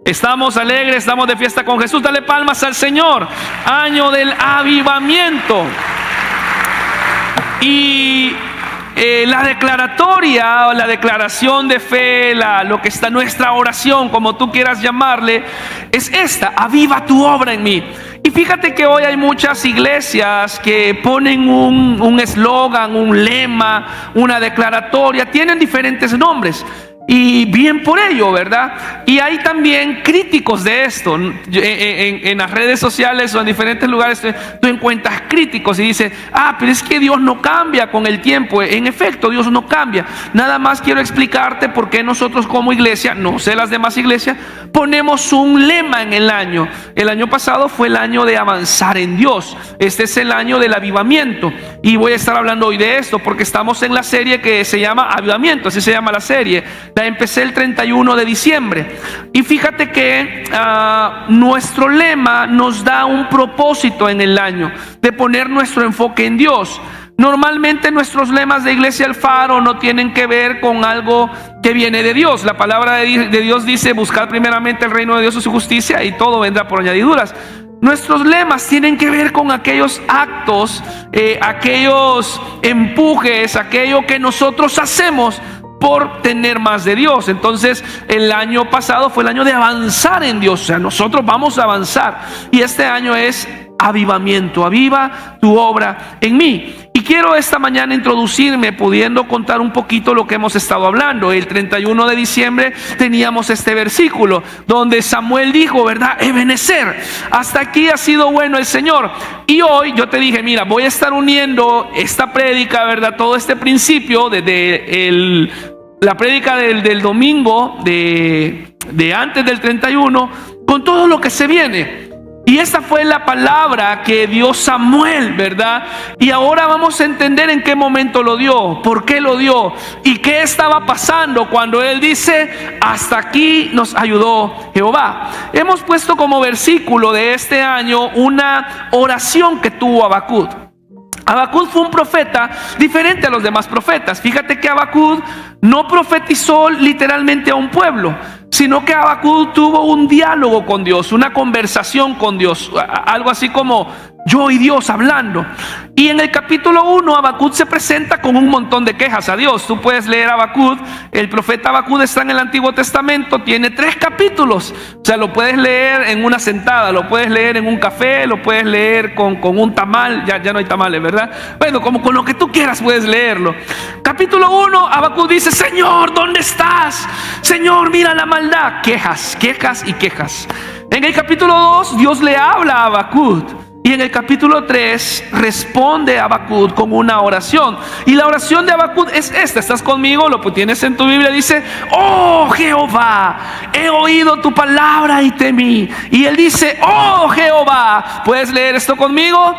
Estamos alegres, estamos de fiesta con Jesús. Dale palmas al Señor. Año del avivamiento. Y la declaratoria, la declaración de fe, lo que está nuestra oración, como tú quieras llamarle, es esta: aviva tu obra en mí. Y fíjate que hoy hay muchas iglesias que ponen un eslogan, un lema, una declaratoria, tienen diferentes nombres. Y bien por ello, ¿verdad? Y hay también críticos de esto. En las redes sociales o en diferentes lugares tú encuentras críticos y dices: pero es que Dios no cambia con el tiempo. En efecto, Dios no cambia. Nada más quiero explicarte por qué nosotros como iglesia, no sé las demás iglesias, ponemos un lema en el año. El año pasado fue el año de avanzar en Dios. Este es el año del avivamiento. Y voy a estar hablando hoy de esto porque estamos en la serie que se llama Avivamiento. Así se llama la serie. La empecé el 31 de diciembre. Y fíjate que nuestro lema nos da un propósito en el año de poner nuestro enfoque en Dios. Normalmente nuestros lemas de Iglesia El Faro no tienen que ver con algo que viene de Dios. La palabra de Dios dice: buscad primeramente el reino de Dios y su justicia, y todo vendrá por añadiduras. Nuestros lemas tienen que ver con aquellos actos, aquellos empujes, aquello que nosotros hacemos por tener más de Dios. Entonces el año pasado fue el año de avanzar en Dios. O sea, nosotros vamos a avanzar. Y este año es avivamiento. Aviva tu obra en mí. Y quiero esta mañana introducirme pudiendo contar un poquito lo que hemos estado hablando. El 31 de diciembre teníamos este versículo donde Samuel dijo, ¿verdad? Ebenecer, hasta aquí ha sido bueno el Señor. Y hoy yo te dije: mira, voy a estar uniendo esta prédica, ¿verdad? Todo este principio desde la prédica del domingo de antes del 31 con todo lo que se viene. Y esta fue la palabra que dio Samuel, ¿verdad? Y ahora vamos a entender en qué momento lo dio, por qué lo dio y qué estaba pasando cuando él dice: hasta aquí nos ayudó Jehová. Hemos puesto como versículo de este año una oración que tuvo Habacuc. Habacuc fue un profeta diferente a los demás profetas. Fíjate que Habacuc no profetizó literalmente a un pueblo, sino que Habacuc tuvo un diálogo con Dios, una conversación con Dios, algo así como yo y Dios hablando. Y en el capítulo 1 Habacuc se presenta con un montón de quejas a Dios. Tú puedes leer Habacuc, el profeta Habacuc está en el Antiguo Testamento, tiene 3 capítulos. O sea, lo puedes leer en una sentada, lo puedes leer en un café, lo puedes leer con un tamal. Ya no hay tamales, ¿verdad? Bueno, como con lo que tú quieras puedes leerlo. Capítulo 1, Habacuc dice: Señor, ¿dónde estás? Señor, mira la maldad. Quejas, quejas y quejas. En el capítulo 2 Dios le habla a Habacuc. Y en el capítulo 3 responde Habacuc con una oración. Y la oración de Habacuc es esta. ¿Estás conmigo? Lo tienes en tu Biblia. Dice: oh Jehová, he oído tu palabra y temí. Y él dice: oh Jehová, ¿puedes leer esto conmigo?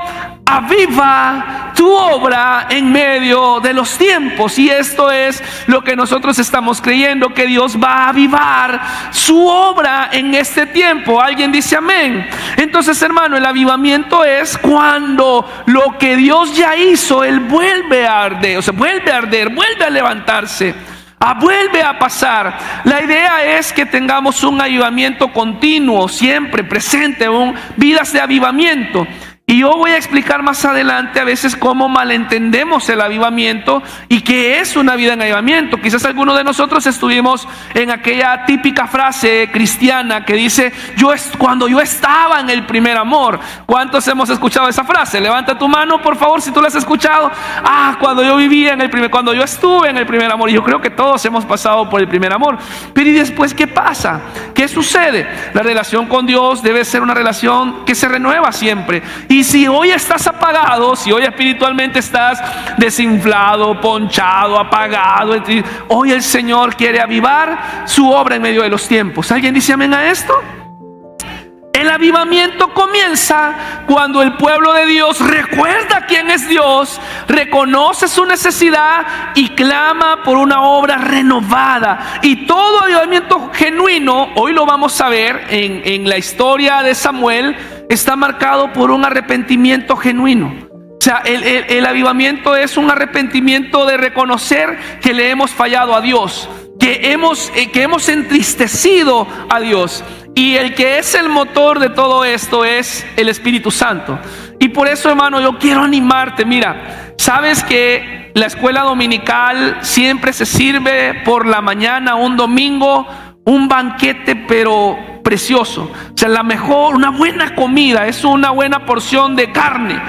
Aviva tu obra en medio de los tiempos. Y esto es lo que nosotros estamos creyendo, que Dios va a avivar su obra en este tiempo. ¿Alguien dice amén? Entonces, hermano, el avivamiento es cuando lo que Dios ya hizo, Él vuelve a arder. O sea, vuelve a arder, vuelve a levantarse, vuelve a pasar. La idea es que tengamos un avivamiento continuo, siempre presente, vidas de avivamiento. Y yo voy a explicar más adelante a veces cómo malentendemos el avivamiento y qué es una vida en avivamiento. Quizás algunos de nosotros estuvimos en aquella típica frase cristiana que dice: cuando yo estaba en el primer amor. ¿Cuántos hemos escuchado esa frase? Levanta tu mano, por favor, si tú la has escuchado. Cuando yo vivía cuando yo estuve en el primer amor. Y yo creo que todos hemos pasado por el primer amor. Pero ¿y después qué pasa? ¿Qué sucede? La relación con Dios debe ser una relación que se renueva siempre. Y si hoy estás apagado, si hoy espiritualmente estás desinflado, ponchado, apagado, hoy el Señor quiere avivar su obra en medio de los tiempos. ¿Alguien dice amén a esto? El avivamiento comienza cuando el pueblo de Dios recuerda quién es Dios, reconoce su necesidad y clama por una obra renovada. Y todo avivamiento genuino, hoy lo vamos a ver en la historia de Samuel, está marcado por un arrepentimiento genuino. O sea, el avivamiento es un arrepentimiento de reconocer que le hemos fallado a Dios, que hemos entristecido a Dios. Y el que es el motor de todo esto es el Espíritu Santo. Y por eso, hermano, yo quiero animarte. Mira, sabes que la escuela dominical siempre se sirve por la mañana, un domingo, un banquete, pero precioso. O sea, una buena comida, es una buena porción de carne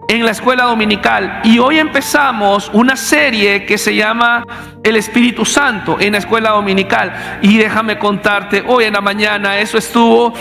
en la escuela dominical. Y hoy empezamos una serie que se llama El Espíritu Santo en la escuela dominical. Y déjame contarte, hoy en la mañana eso estuvo,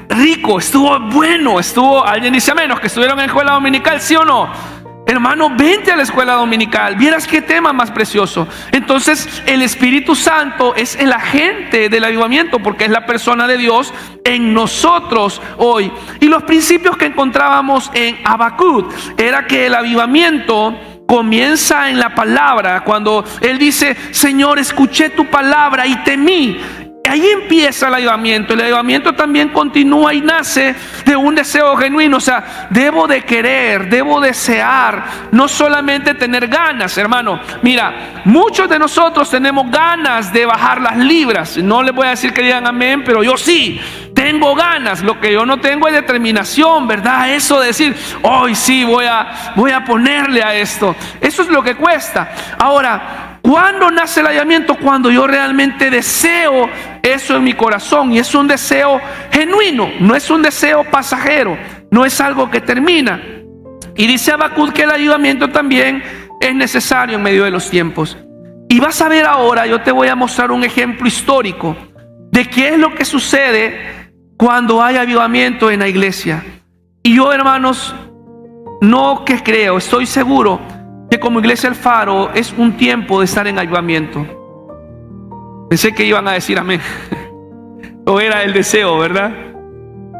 rico, estuvo bueno, alguien dice menos que estuvieron en la escuela dominical, ¿sí o no? Hermano, vente a la escuela dominical, vieras qué tema más precioso. Entonces, el Espíritu Santo es el agente del avivamiento, porque es la persona de Dios en nosotros hoy. Y los principios que encontrábamos en Habacuc era que el avivamiento comienza en la palabra. Cuando él dice: Señor, escuché tu palabra y temí. Ahí empieza el avivamiento. El avivamiento también continúa y nace de un deseo genuino. O sea, debo de querer, debo desear, no solamente tener ganas, hermano. Mira, muchos de nosotros tenemos ganas de bajar las libras. No les voy a decir que digan amén, pero yo sí tengo ganas. Lo que yo no tengo es determinación, ¿verdad? Eso de decir, hoy sí voy a ponerle a esto. Eso es lo que cuesta. Ahora, ¿cuándo nace el avivamiento? Cuando yo realmente deseo eso en mi corazón, y es un deseo genuino, no es un deseo pasajero, no es algo que termina. Y dice Habacuc que el avivamiento también es necesario en medio de los tiempos. Y vas a ver ahora, yo te voy a mostrar un ejemplo histórico de qué es lo que sucede cuando hay avivamiento en la iglesia. Y yo, hermanos, no que creo, estoy seguro que como Iglesia El Faro es un tiempo de estar en avivamiento. Pensé que iban a decir amén. O era el deseo, ¿verdad?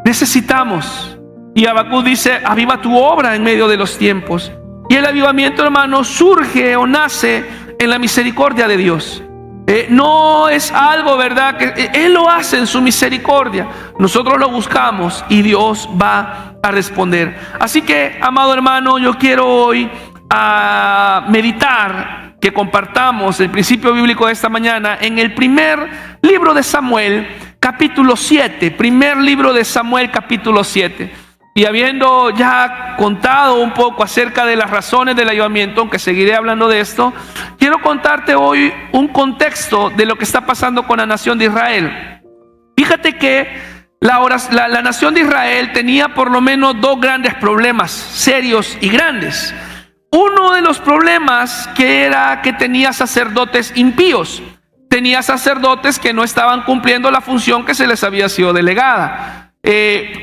Necesitamos. Y Habacuc dice: aviva tu obra en medio de los tiempos. Y el avivamiento, hermano, surge o nace en la misericordia de Dios. No es algo, ¿verdad?, que Él lo hace en su misericordia. Nosotros lo buscamos y Dios va a responder. Así que, amado hermano, yo quiero hoy meditar, que compartamos el principio bíblico de esta mañana en el primer libro de Samuel, capítulo 7. Primer libro de Samuel, capítulo 7. Y habiendo ya contado un poco acerca de las razones del avivamiento, aunque seguiré hablando de esto, quiero contarte hoy un contexto de lo que está pasando con la nación de Israel. Fíjate que la nación de Israel tenía por lo menos dos grandes problemas, serios y grandes. Uno de los problemas era que tenía sacerdotes impíos. Tenía sacerdotes que no estaban cumpliendo la función que se les había sido delegada.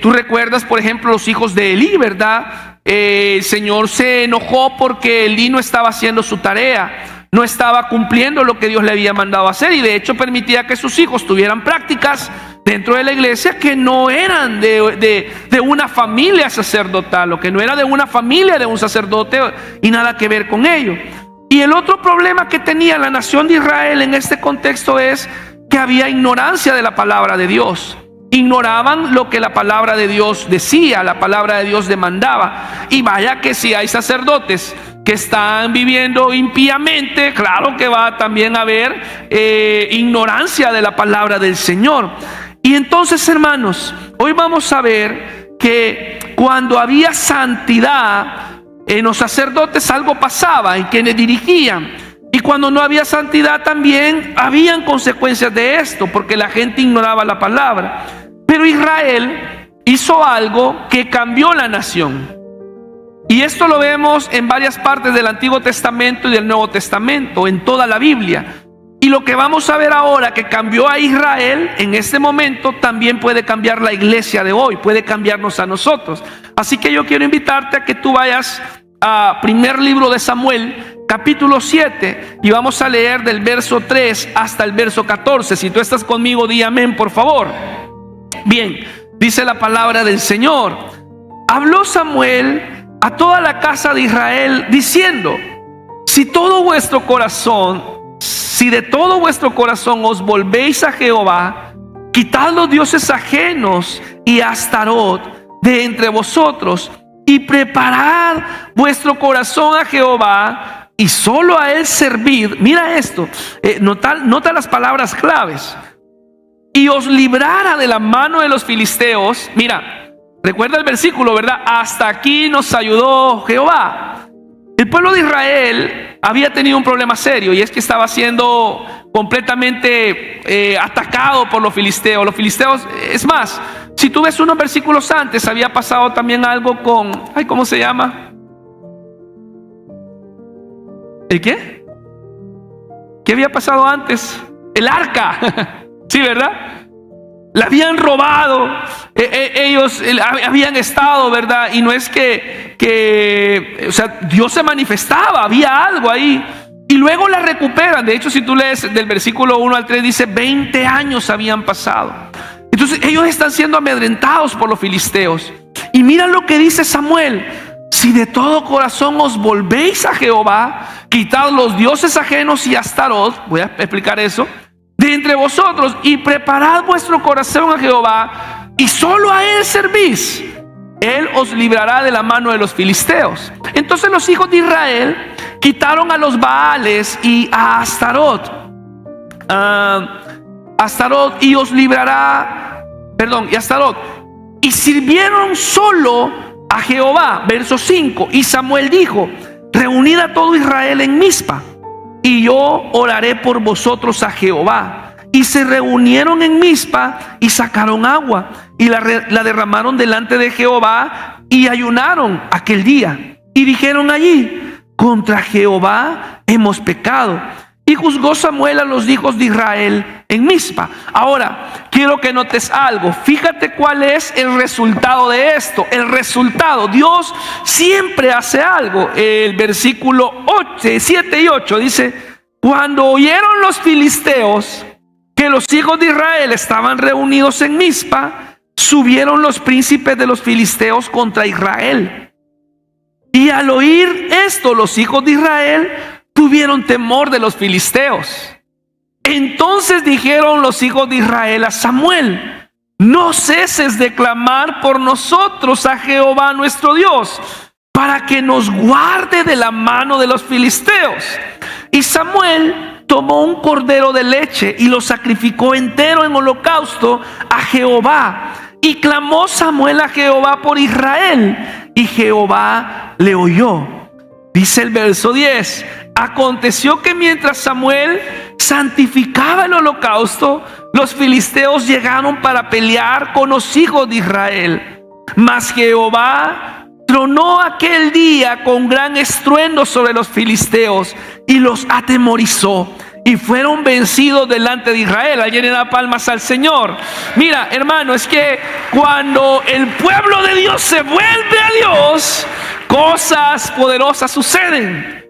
Tú recuerdas, por ejemplo, los hijos de Elí, ¿verdad? El Señor se enojó porque Elí no estaba haciendo su tarea, no estaba cumpliendo lo que Dios le había mandado hacer, y de hecho permitía que sus hijos tuvieran prácticas dentro de la iglesia que no eran de una familia sacerdotal, o que no era de una familia de un sacerdote, y nada que ver con ello. Y el otro problema que tenía la nación de Israel en este contexto es que había ignorancia de la palabra de Dios. Ignoraban lo que la palabra de Dios decía, la palabra de Dios demandaba. Y vaya que si hay sacerdotes que están viviendo impíamente, claro que va también a haber ignorancia de la palabra del Señor. Y entonces, hermanos, hoy vamos a ver que cuando había santidad en los sacerdotes, algo pasaba en quienes dirigían. Y cuando no había santidad también habían consecuencias de esto, porque la gente ignoraba la palabra. Pero Israel hizo algo que cambió la nación. Y esto lo vemos en varias partes del Antiguo Testamento y del Nuevo Testamento, en toda la Biblia. Y lo que vamos a ver ahora que cambió a Israel en este momento, también puede cambiar la iglesia de hoy, puede cambiarnos a nosotros. Así que yo quiero invitarte a que tú vayas a primer libro de Samuel, capítulo 7, y vamos a leer del verso 3 hasta el verso 14. Si tú estás conmigo, di amén, por favor. Bien, dice la palabra del Señor: habló Samuel a toda la casa de Israel diciendo: si de todo vuestro corazón os volvéis a Jehová, quitad los dioses ajenos y a Astarot de entre vosotros, y preparad vuestro corazón a Jehová, y solo a Él servid. Mira esto, nota las palabras claves. y os librara de la mano de los filisteos. Mira, recuerda el versículo, ¿verdad? Hasta aquí nos ayudó Jehová. El pueblo de Israel había tenido un problema serio, y es que estaba siendo completamente atacado por los filisteos. Los filisteos, es más, si tú ves unos versículos antes, había pasado también algo con, ¿cómo se llama? ¿El qué? ¿Qué había pasado antes? El arca. Sí, ¿verdad? La habían robado. Ellos habían estado, ¿verdad? Y no es o sea, Dios se manifestaba, había algo ahí. Y luego la recuperan. De hecho, si tú lees del versículo 1 al 3, dice 20 años habían pasado. Entonces ellos están siendo amedrentados por los filisteos. Y mira lo que dice Samuel: si de todo corazón os volvéis a Jehová, quitad los dioses ajenos y Astarot, voy a explicar eso, de entre vosotros, y preparad vuestro corazón a Jehová, y solo a él servís, él os librará de la mano de los filisteos. Entonces los hijos de Israel quitaron a los Baales y a Astarot, y os librará, y Astarot, y sirvieron solo a Jehová. Verso 5. Y Samuel dijo: reunid a todo Israel en Mizpa, y yo oraré por vosotros a Jehová. Y se reunieron en Mizpa y sacaron agua y la derramaron delante de Jehová, y ayunaron aquel día. Y dijeron allí: contra Jehová hemos pecado. Y juzgó Samuel a los hijos de Israel en Mizpa. Ahora, quiero que notes algo. Fíjate cuál es el resultado de esto. El resultado, Dios siempre hace algo. El versículo 7 y 8 dice: cuando oyeron los filisteos que los hijos de Israel estaban reunidos en Mizpa, subieron los príncipes de los filisteos contra Israel. Y al oír esto, los hijos de Israel tuvieron temor de los filisteos. Entonces dijeron los hijos de Israel a Samuel: no ceses de clamar por nosotros a Jehová nuestro Dios, para que nos guarde de la mano de los filisteos. Y Samuel tomó un cordero de leche y lo sacrificó entero en holocausto a Jehová. Y clamó Samuel a Jehová por Israel, y Jehová le oyó. Dice el verso 10: aconteció que mientras Samuel santificaba el holocausto, los filisteos llegaron para pelear con los hijos de Israel. Mas Jehová tronó aquel día con gran estruendo sobre los filisteos y los atemorizó, y fueron vencidos delante de Israel. Alguien le da palmas al Señor. Mira, hermano, es que cuando el pueblo de Dios se vuelve a Dios, cosas poderosas suceden.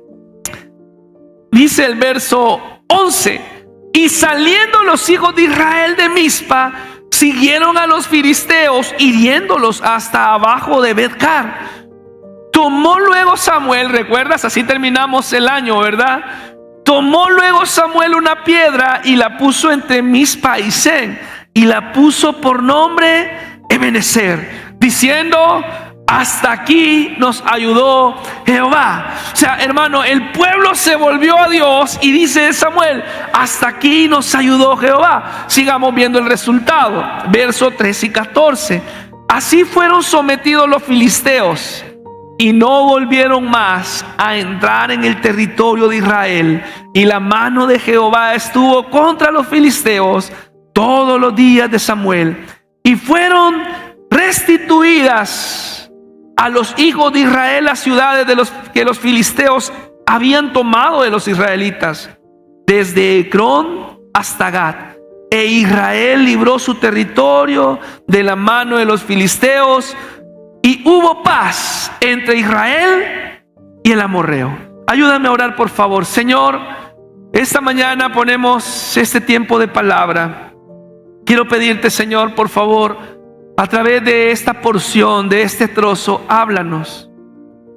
Dice el verso 11: y saliendo los hijos de Israel de Mizpa, siguieron a los filisteos, hiriéndolos hasta abajo de Bet-car. Tomó luego Samuel, ¿recuerdas? Así terminamos el año, ¿verdad? Tomó luego Samuel una piedra y la puso entre Mizpa y Sen, y la puso por nombre Ebenezer, diciendo: hasta aquí nos ayudó Jehová. O sea, hermano, el pueblo se volvió a Dios, y dice Samuel: hasta aquí nos ayudó Jehová. Sigamos viendo el resultado. Verso 13 y 14. Así fueron sometidos los filisteos, y no volvieron más a entrar en el territorio de Israel. Y la mano de Jehová estuvo contra los filisteos todos los días de Samuel. Y fueron restituidas a los hijos de Israel las ciudades que los filisteos habían tomado de los israelitas, desde Ecrón hasta Gat. E Israel libró su territorio de la mano de los filisteos, y hubo paz entre Israel y el amorreo. Ayúdame a orar, por favor. Señor, esta mañana ponemos este tiempo de palabra. Quiero pedirte, Señor, por favor, a través de esta porción, de este trozo, háblanos.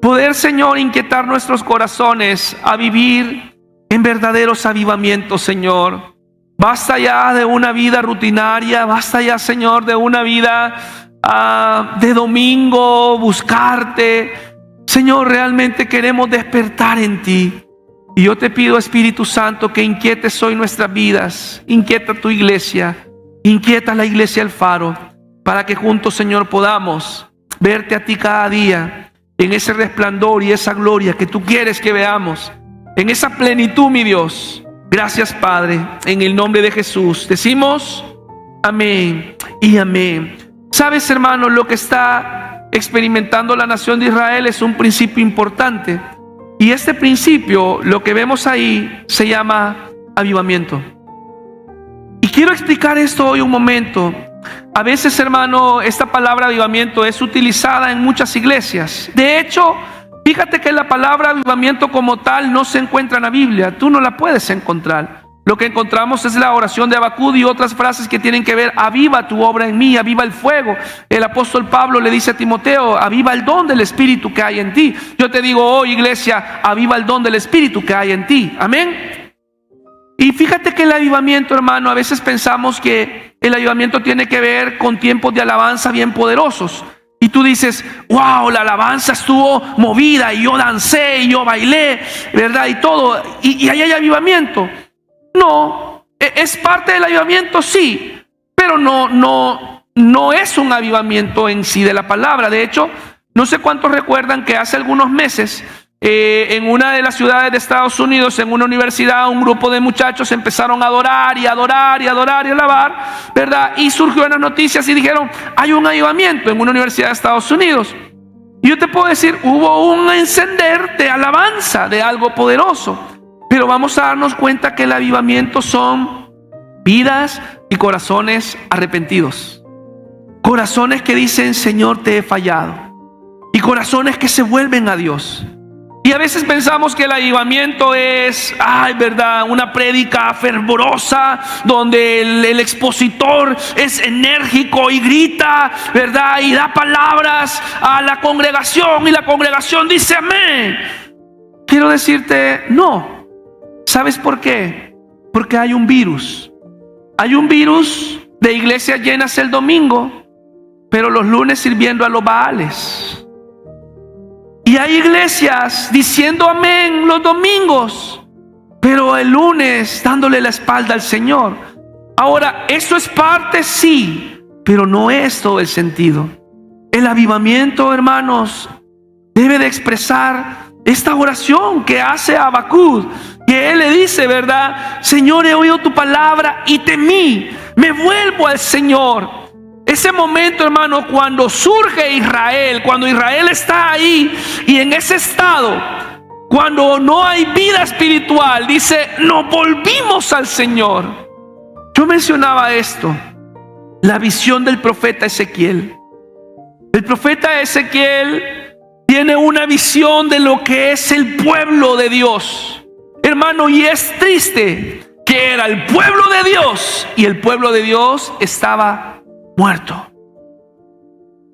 Poder, Señor, inquietar nuestros corazones a vivir en verdaderos avivamientos, Señor. Basta ya de una vida rutinaria, basta ya, Señor, de una vida de domingo, buscarte. Señor, realmente queremos despertar en ti. Y yo te pido, Espíritu Santo, que inquietes hoy nuestras vidas, inquieta tu iglesia, Inquieta la iglesia El Faro para que juntos, Señor, podamos verte a ti cada día en ese resplandor y esa gloria que tú quieres que veamos, en esa plenitud, mi Dios. Gracias, Padre, en el nombre de Jesús. Decimos amén y amén. Sabes, hermano, lo que está experimentando la nación de Israel es un principio importante. Y este principio, lo que vemos ahí, se llama avivamiento. Y quiero explicar esto hoy un momento. A veces, hermano, esta palabra avivamiento es utilizada en muchas iglesias. De hecho, fíjate que la palabra avivamiento como tal no se encuentra en la Biblia. Tú no la puedes encontrar. Lo que encontramos es la oración de Habacuc y otras frases que tienen que ver: aviva tu obra en mí, aviva el fuego. El apóstol Pablo le dice a Timoteo: aviva el don del Espíritu que hay en ti. Yo te digo hoy, iglesia, aviva el don del Espíritu que hay en ti. Amén. Y fíjate que el avivamiento, hermano, a veces pensamos que el avivamiento tiene que ver con tiempos de alabanza bien poderosos. Y tú dices: wow, la alabanza estuvo movida y yo dancé y yo bailé, ¿verdad? Y todo. Y ahí hay avivamiento. No, es parte del avivamiento, sí, pero no es un avivamiento en sí de la palabra. De hecho, no sé cuántos recuerdan que hace algunos meses en una de las ciudades de Estados Unidos, en una universidad, un grupo de muchachos empezaron a adorar y adorar y adorar y alabar, ¿verdad? Y surgió en las noticias y dijeron: hay un avivamiento en una universidad de Estados Unidos. Y yo te puedo decir, hubo un encender de alabanza, de algo poderoso. Pero vamos a darnos cuenta que el avivamiento son vidas y corazones arrepentidos. Corazones que dicen: Señor, te he fallado. Y corazones que se vuelven a Dios. Y a veces pensamos que el avivamiento es, ¿verdad?, una prédica fervorosa donde el expositor es enérgico y grita, ¿verdad?, y da palabras a la congregación y la congregación dice amén. Quiero decirte, no. ¿Sabes por qué? Porque hay un virus. Hay un virus de iglesias llenas el domingo, pero los lunes sirviendo a los baales. Y hay iglesias diciendo amén los domingos, pero el lunes dándole la espalda al Señor. Ahora, eso es parte, sí, pero no es todo el sentido. El avivamiento, hermanos, debe de expresar esta oración que hace Habacuc, que él le dice, ¿verdad? Señor, he oído tu palabra y temí, me vuelvo al Señor. Ese momento, hermano, cuando surge Israel, cuando Israel está ahí y en ese estado, cuando no hay vida espiritual, dice: nos volvimos al Señor. Yo mencionaba esto, la visión del profeta Ezequiel. El profeta Ezequiel tiene una visión de lo que es el pueblo de Dios, hermano, y es triste que era el pueblo de Dios y el pueblo de Dios estaba muerto.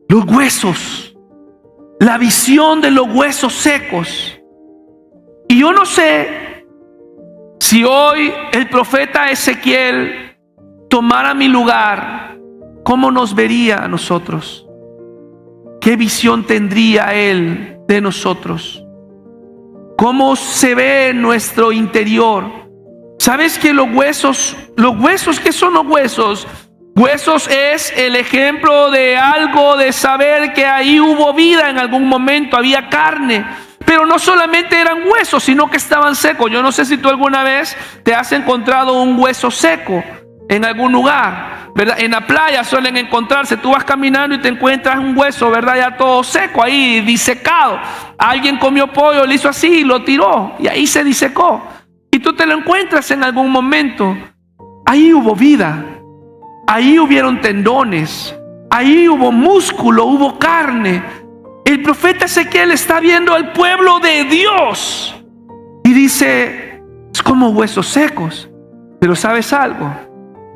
Los huesos, la visión de los huesos secos. Y yo no sé si hoy el profeta Ezequiel tomara mi lugar, ¿cómo nos vería a nosotros? ¿Qué visión tendría él de nosotros? ¿Cómo se ve en nuestro interior? ¿Sabes que los huesos, qué son los huesos? Huesos es el ejemplo de algo, de saber que ahí hubo vida en algún momento, había carne. Pero no solamente eran huesos, sino que estaban secos. Yo no sé si tú alguna vez te has encontrado un hueso seco en algún lugar, ¿verdad? En la playa suelen encontrarse. Tú vas caminando y te encuentras un hueso, ¿verdad?, ya todo seco, ahí disecado. Alguien comió pollo, le hizo así y lo tiró y ahí se disecó. Y tú te lo encuentras en algún momento. Ahí hubo vida. Ahí hubieron tendones, ahí hubo músculo, hubo carne. El profeta Ezequiel está viendo al pueblo de Dios y dice: es como huesos secos. Pero ¿sabes algo?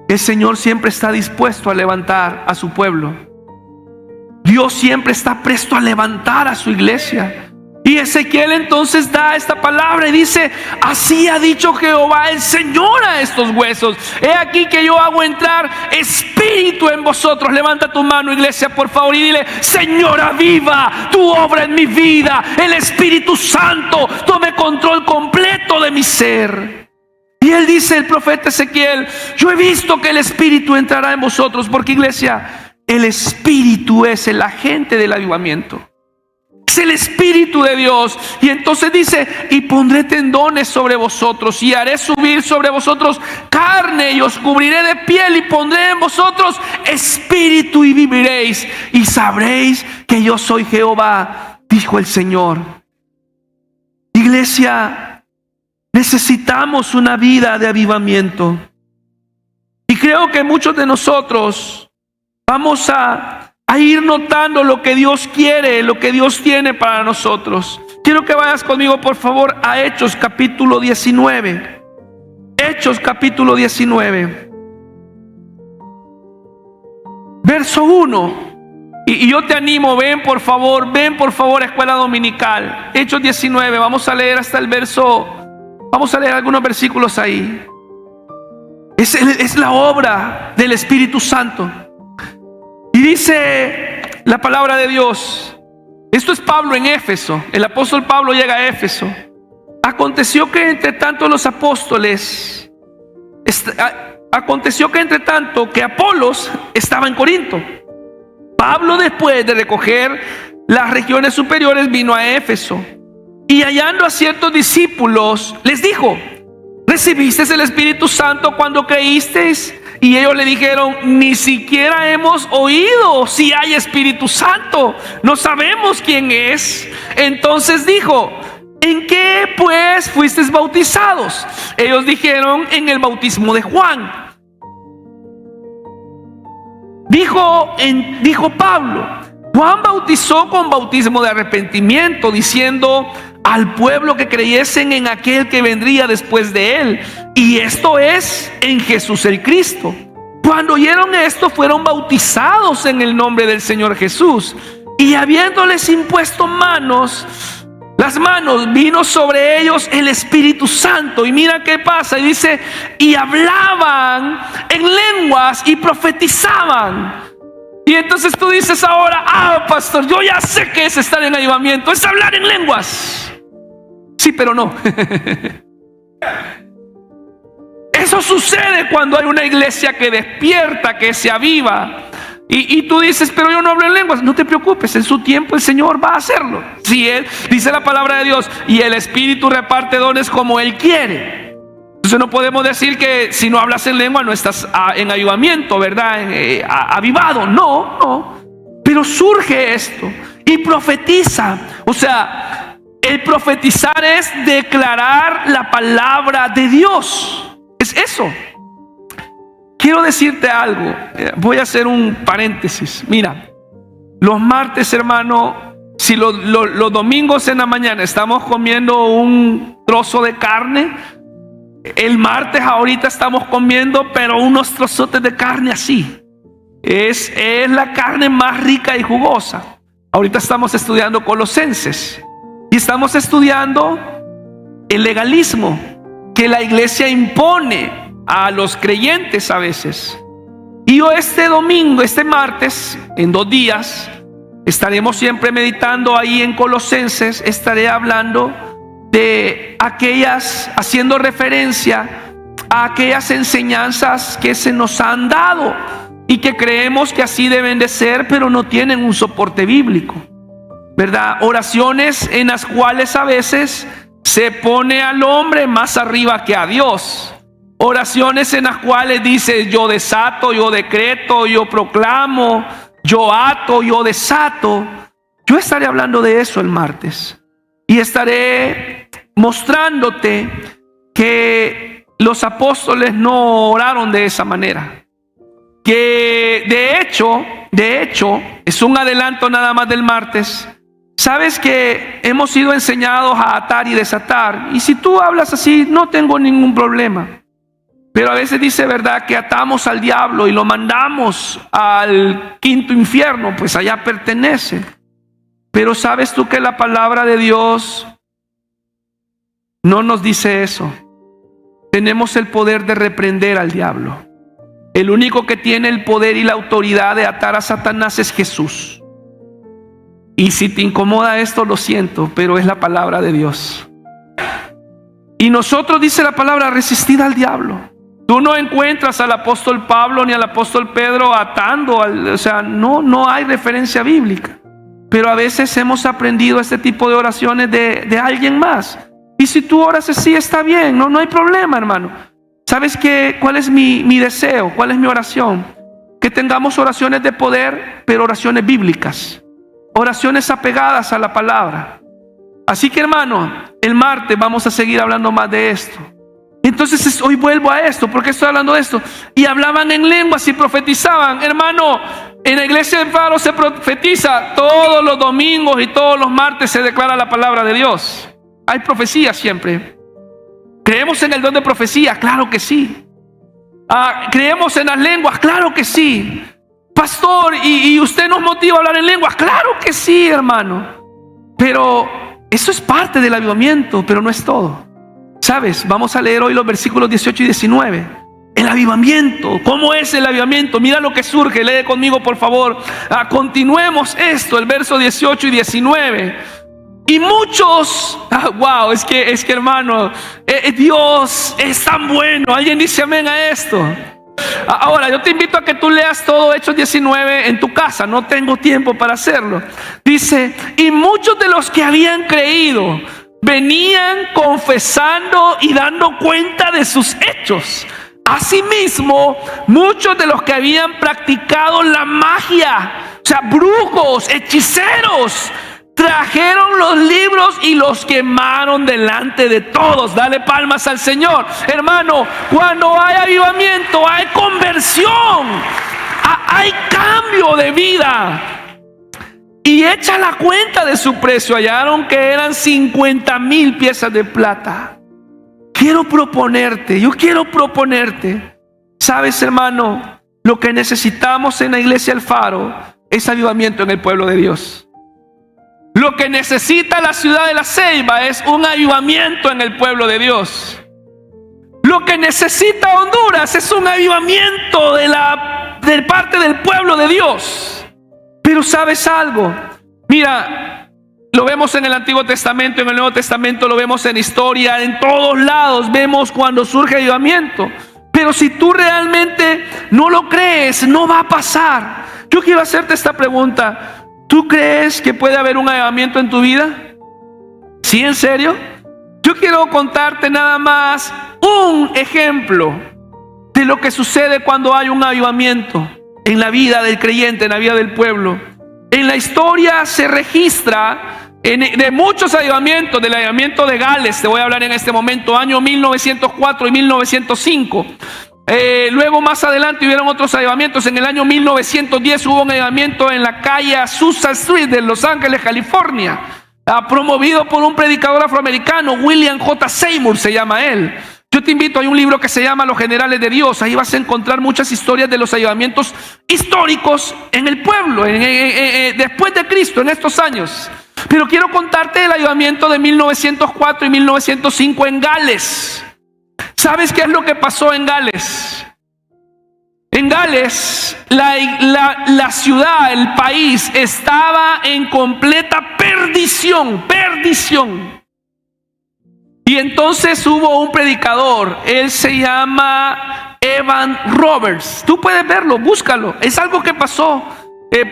El Señor siempre está dispuesto a levantar a su pueblo. Dios siempre está presto a levantar a su iglesia. Y Ezequiel entonces da esta palabra y dice: así ha dicho Jehová el Señor a estos huesos. He aquí que yo hago entrar espíritu en vosotros. Levanta tu mano, iglesia, por favor, y dile: Señor, aviva tu obra en mi vida. El Espíritu Santo tome control completo de mi ser. Y él dice, el profeta Ezequiel: yo he visto que el Espíritu entrará en vosotros. Porque, iglesia, el Espíritu es el agente del avivamiento. Es el Espíritu de Dios. Y entonces dice: y pondré tendones sobre vosotros, y haré subir sobre vosotros carne, y os cubriré de piel, y pondré en vosotros espíritu, y viviréis, y sabréis que yo soy Jehová, dijo el Señor. Iglesia, necesitamos una vida de avivamiento. Y creo que muchos de nosotros vamos a ir notando lo que Dios quiere, lo que Dios tiene para nosotros. Quiero que vayas conmigo, por favor, a Hechos capítulo 19. Hechos capítulo 19. Verso 1. Y yo te animo, ven por favor a escuela dominical. Hechos 19, vamos a leer hasta el verso, vamos a leer algunos versículos ahí. Es la obra del Espíritu Santo. Y dice la palabra de Dios, esto es Pablo en Éfeso, el apóstol Pablo llega a Éfeso. Aconteció que entre tanto que Apolos estaba en Corinto. Pablo, después de recoger las regiones superiores, vino a Éfeso, y hallando a ciertos discípulos les dijo: ¿recibisteis el Espíritu Santo cuando creísteis? Y ellos le dijeron: ni siquiera hemos oído si hay Espíritu Santo, no sabemos quién es. Entonces dijo: ¿en qué pues fuisteis bautizados? Ellos dijeron: en el bautismo de Juan. Dijo Pablo: Juan bautizó con bautismo de arrepentimiento, diciendo al pueblo que creyesen en aquel que vendría después de él, y esto es, en Jesús el Cristo. Cuando oyeron esto, fueron bautizados en el nombre del Señor Jesús. Y habiéndoles impuesto las manos, vino sobre ellos el Espíritu Santo. Y mira qué pasa, y dice: y hablaban en lenguas y profetizaban. Y entonces tú dices ahora: pastor, yo ya sé que es estar en avivamiento, es hablar en lenguas. Sí, pero no. Eso sucede cuando hay una iglesia que despierta, que se aviva. Y tú dices: pero yo no hablo en lenguas. No te preocupes, en su tiempo el Señor va a hacerlo. Si Él, dice la palabra de Dios, y el Espíritu reparte dones como Él quiere. Entonces no podemos decir que si no hablas en lengua no estás en avivamiento, ¿verdad? Avivado. No. Pero surge esto y profetiza. O sea, el profetizar es declarar la palabra de Dios. Es eso. Quiero decirte algo. Voy a hacer un paréntesis. Mira, los martes, hermano, si los domingos en la mañana estamos comiendo un trozo de carne, el martes ahorita estamos comiendo pero unos trozotes de carne así. Es la carne más rica y jugosa. Ahorita estamos estudiando Colosenses y estamos estudiando el legalismo que la iglesia impone a los creyentes a veces. Y yo este martes, en 2 días, estaremos siempre meditando ahí en Colosenses. Estaré hablando de haciendo referencia a aquellas enseñanzas que se nos han dado y que creemos que así deben de ser, pero no tienen un soporte bíblico, ¿verdad? Oraciones en las cuales a veces se pone al hombre más arriba que a Dios. Oraciones en las cuales dice: yo desato, yo decreto, yo proclamo, yo ato, yo desato. Yo estaré hablando de eso el martes. Y estaré mostrándote que los apóstoles no oraron de esa manera. Que de hecho, es un adelanto nada más del martes. Sabes que hemos sido enseñados a atar y desatar. Y si tú hablas así, no tengo ningún problema. Pero a veces dice, ¿verdad?, que atamos al diablo y lo mandamos al quinto infierno, pues allá pertenece. Pero ¿sabes tú que la palabra de Dios no nos dice eso? Tenemos el poder de reprender al diablo. El único que tiene el poder y la autoridad de atar a Satanás es Jesús. Y si te incomoda esto, lo siento, pero es la palabra de Dios. Y nosotros, dice la palabra, resistid al diablo. Tú no encuentras al apóstol Pablo ni al apóstol Pedro atando, no hay referencia bíblica. Pero a veces hemos aprendido este tipo de oraciones de alguien más. Y si tú oras así, está bien, no hay problema, hermano. ¿Sabes cuál es mi deseo? ¿Cuál es mi oración? Que tengamos oraciones de poder, pero oraciones bíblicas. Oraciones apegadas a la palabra. Así que, hermano, el martes vamos a seguir hablando más de esto. Entonces hoy vuelvo a esto. ¿Por qué estoy hablando de esto? Y hablaban en lenguas y profetizaban. Hermano, en la iglesia del Faro se profetiza todos los domingos y todos los martes se declara la palabra de Dios. Hay profecía siempre. ¿Creemos en el don de profecía? Claro que sí. ¿Creemos en las lenguas? Claro que sí. Pastor, ¿y usted nos motiva a hablar en lenguas? Claro que sí, hermano. Pero eso es parte del avivamiento, pero no es todo. ¿Sabes? Vamos a leer hoy los versículos 18 y 19. El avivamiento. ¿Cómo es el avivamiento? Mira lo que surge. Lee conmigo, por favor. Continuemos esto, el verso 18 y 19. Y muchos, wow, es que hermano, Dios es tan bueno. Alguien dice amén a esto. Ahora, yo te invito a que tú leas todo Hechos 19 en tu casa. No tengo tiempo para hacerlo. Dice, y muchos de los que habían creído venían confesando y dando cuenta de sus hechos. Asimismo, muchos de los que habían practicado la magia, o sea, brujos, hechiceros, trajeron los libros y los quemaron delante de todos. Dale palmas al Señor. Hermano, cuando hay avivamiento, hay conversión, hay cambio de vida. Y echa la cuenta de su precio. Hallaron que eran 50,000 piezas de plata. Yo quiero proponerte. Sabes, hermano, lo que necesitamos en la iglesia El Faro es avivamiento en el pueblo de Dios. Lo que necesita la ciudad de La Ceiba es un avivamiento en el pueblo de Dios. Lo que necesita Honduras es un avivamiento de parte del pueblo de Dios. Pero ¿sabes algo? Mira, lo vemos en el Antiguo Testamento, en el Nuevo Testamento, lo vemos en historia, en todos lados vemos cuando surge avivamiento. Pero si tú realmente no lo crees, no va a pasar. Yo quiero hacerte esta pregunta. ¿Tú crees que puede haber un avivamiento en tu vida? ¿Sí, en serio? Yo quiero contarte nada más un ejemplo de lo que sucede cuando hay un avivamiento en la vida del creyente, en la vida del pueblo. En la historia se registra de muchos avivamientos. Del avivamiento de Gales te voy a hablar en este momento, año 1904 y 1905. Luego más adelante hubieron otros avivamientos. En el año 1910 hubo un avivamiento en la calle Azusa Street de Los Ángeles, California, promovido por un predicador afroamericano, William J. Seymour se llama él. Yo te invito, hay un libro que se llama Los Generales de Dios. Ahí vas a encontrar muchas historias de los avivamientos históricos en el pueblo, después de Cristo, en estos años. Pero quiero contarte el avivamiento de 1904 y 1905 en Gales. ¿Sabes qué es lo que pasó en Gales? En Gales, la ciudad, el país, estaba en completa perdición. Y entonces hubo un predicador, él se llama Evan Roberts. Tú puedes verlo, búscalo, es algo que pasó.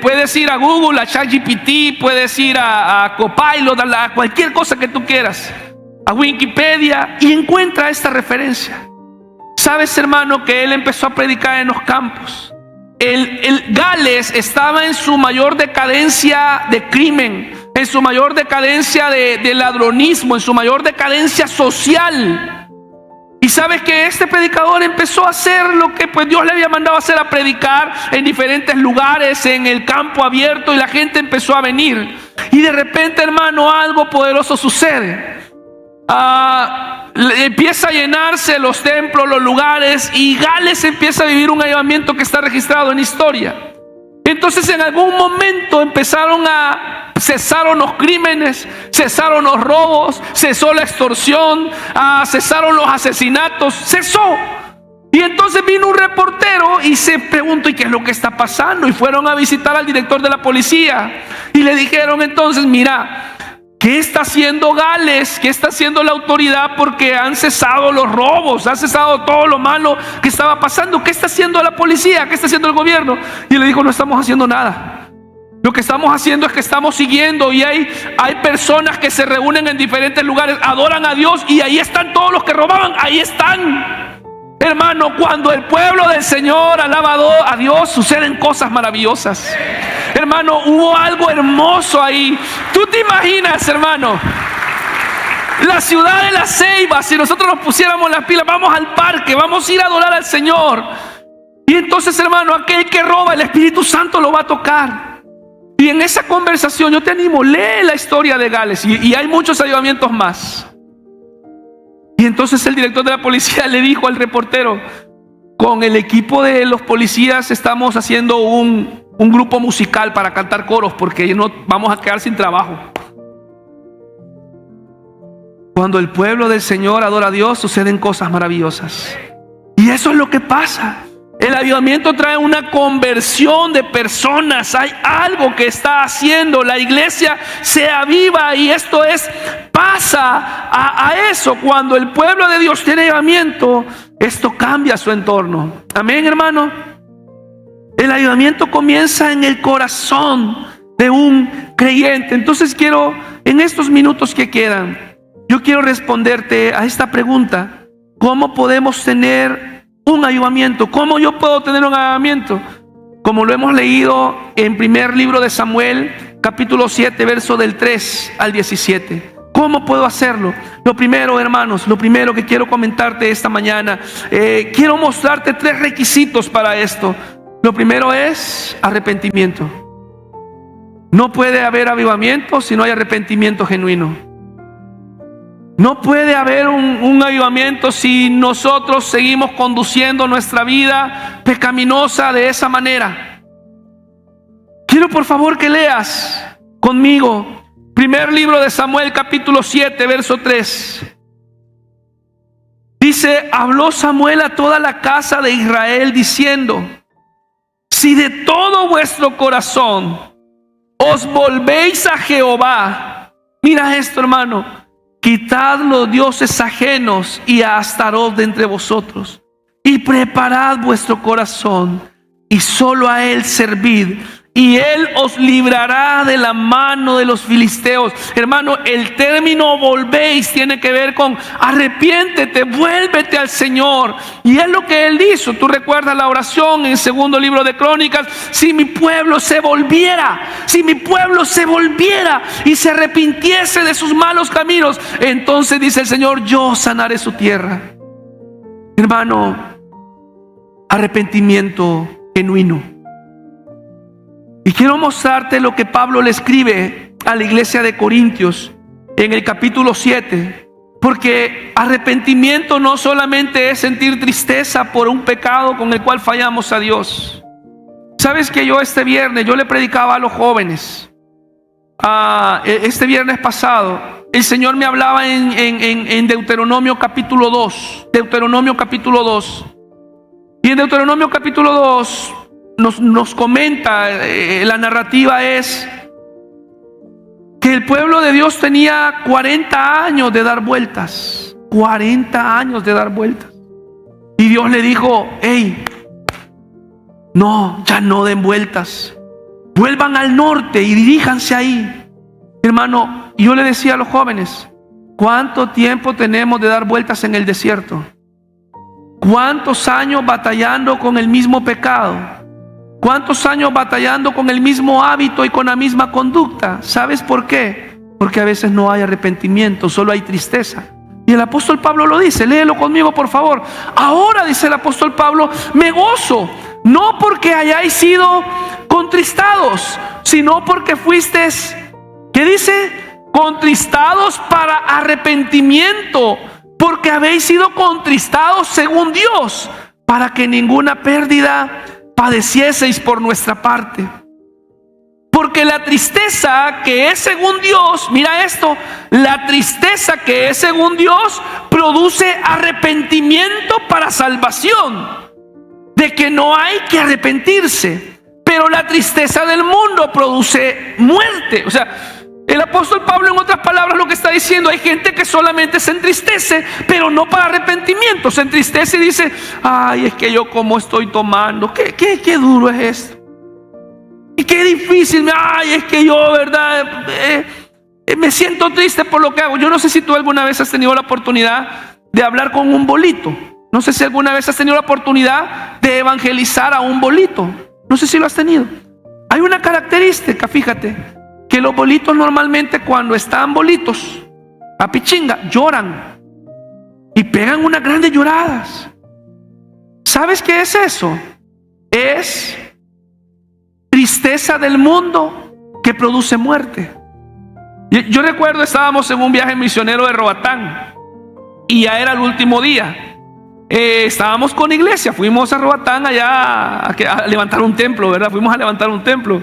Puedes ir a Google, a ChatGPT, puedes ir a Copilot, a cualquier cosa que tú quieras, a Wikipedia, y encuentra esta referencia. Sabes, hermano, que él empezó a predicar en los campos. El Gales estaba en su mayor decadencia de crimen, en su mayor decadencia de ladronismo, en su mayor decadencia social. Y sabes que este predicador empezó a hacer lo que pues Dios le había mandado hacer, a predicar en diferentes lugares, en el campo abierto, y la gente empezó a venir. Y de repente, hermano, algo poderoso sucede. Empieza a llenarse los templos, los lugares, y Gales empieza a vivir un avivamiento que está registrado en historia. Entonces en algún momento cesaron los crímenes, cesaron los robos, cesó la extorsión, cesaron los asesinatos, cesó. Y entonces vino un reportero y se preguntó, ¿y qué es lo que está pasando? Y fueron a visitar al director de la policía y le dijeron entonces, mira, ¿Qué está haciendo Gales? ¿Qué está haciendo la autoridad? Porque han cesado los robos, ha cesado todo lo malo que estaba pasando. ¿Qué está haciendo la policía? ¿Qué está haciendo el gobierno? Y le dijo, no estamos haciendo nada. Lo que estamos haciendo es que estamos siguiendo, y hay personas que se reúnen en diferentes lugares, adoran a Dios, y ahí están todos los que robaban, ahí están. Hermano, cuando el pueblo del Señor alaba a Dios, suceden cosas maravillosas. Hermano, hubo algo hermoso ahí. ¿Tú te imaginas, hermano? La ciudad de La Ceiba, si nosotros nos pusiéramos las pilas, vamos al parque, vamos a ir a adorar al Señor. Y entonces, hermano, aquel que roba, el Espíritu Santo lo va a tocar. Y en esa conversación yo te animo, lee la historia de Gales, y hay muchos avivamientos más. Y entonces el director de la policía le dijo al reportero, con el equipo de los policías estamos haciendo un grupo musical para cantar coros, porque no vamos a quedar sin trabajo. Cuando el pueblo del Señor adora a Dios, suceden cosas maravillosas. Y eso es lo que pasa. El avivamiento trae una conversión de personas. Hay algo que está haciendo. La iglesia se aviva, y esto pasa a eso. Cuando el pueblo de Dios tiene avivamiento, esto cambia su entorno. Amén, hermano. El avivamiento comienza en el corazón de un creyente. Entonces quiero, en estos minutos que quedan, yo quiero responderte a esta pregunta: ¿cómo podemos tener un avivamiento? ¿Cómo yo puedo tener un avivamiento? Como lo hemos leído en primer libro de Samuel, capítulo 7, verso del 3 al 17. ¿Cómo puedo hacerlo? Lo primero, hermanos, lo primero que quiero comentarte esta mañana, quiero mostrarte 3 requisitos para esto. Lo primero es arrepentimiento. No puede haber avivamiento si no hay arrepentimiento genuino. No puede haber un avivamiento si nosotros seguimos conduciendo nuestra vida pecaminosa de esa manera. Quiero por favor que leas conmigo primer libro de Samuel, capítulo 7, verso 3. Dice: habló Samuel a toda la casa de Israel diciendo: si de todo vuestro corazón os volvéis a Jehová, mira esto, hermano, quitad los dioses ajenos y a Astarot de entre vosotros, y preparad vuestro corazón, y solo a él servid, y él os librará de la mano de los filisteos. Hermano, el término volvéis tiene que ver con arrepiéntete, vuélvete al Señor. Y es lo que él hizo. Tú recuerdas la oración en segundo libro de Crónicas: si mi pueblo se volviera, si mi pueblo se volviera y se arrepintiese de sus malos caminos, entonces dice el Señor, yo sanaré su tierra. Hermano, arrepentimiento genuino. Y quiero mostrarte lo que Pablo le escribe a la iglesia de Corintios en el capítulo 7. Porque arrepentimiento no solamente es sentir tristeza por un pecado con el cual fallamos a Dios. Sabes que yo este viernes, yo le predicaba a los jóvenes. Este viernes pasado, el Señor me hablaba en Deuteronomio capítulo 2. Deuteronomio capítulo 2. Y en Deuteronomio capítulo 2... Nos comenta, la narrativa es que el pueblo de Dios tenía 40 años de dar vueltas. 40 años de dar vueltas. Y Dios le dijo: hey, no, ya no den vueltas. Vuelvan al norte y diríjanse ahí. Hermano, yo le decía a los jóvenes: ¿cuánto tiempo tenemos de dar vueltas en el desierto? ¿Cuántos años batallando con el mismo pecado? ¿Cuántos años batallando con el mismo hábito y con la misma conducta? ¿Sabes por qué? Porque a veces no hay arrepentimiento, solo hay tristeza. Y el apóstol Pablo lo dice, léelo conmigo por favor. Ahora, dice el apóstol Pablo, me gozo, no porque hayáis sido contristados, sino porque fuisteis, ¿qué dice? Contristados para arrepentimiento, porque habéis sido contristados según Dios, para que ninguna pérdida padecieseis por nuestra parte. Porque la tristeza que es según Dios, mira esto, la tristeza que es según Dios produce arrepentimiento para salvación, de que no hay que arrepentirse. Pero la tristeza del mundo produce muerte. O sea, El apóstol Pablo, en otras palabras, lo que está diciendo: hay gente que solamente se entristece, pero no para arrepentimiento. Se entristece y dice: ay, es que yo como estoy tomando, qué duro es esto, y qué difícil, ay, es que yo, verdad, me siento triste por lo que hago. Yo no sé si tú alguna vez has tenido la oportunidad de hablar con un bolito. No sé si alguna vez has tenido la oportunidad de evangelizar a un bolito. No sé si lo has tenido. Hay una característica, fíjate, que los bolitos normalmente, cuando están bolitos, a pichinga, lloran y pegan unas grandes lloradas. ¿Sabes qué es eso? Es tristeza del mundo que produce muerte. Yo recuerdo, estábamos en un viaje misionero de Roatán y ya era el último día. Estábamos con iglesia, fuimos a Roatán allá a levantar un templo, ¿verdad? Fuimos a levantar un templo.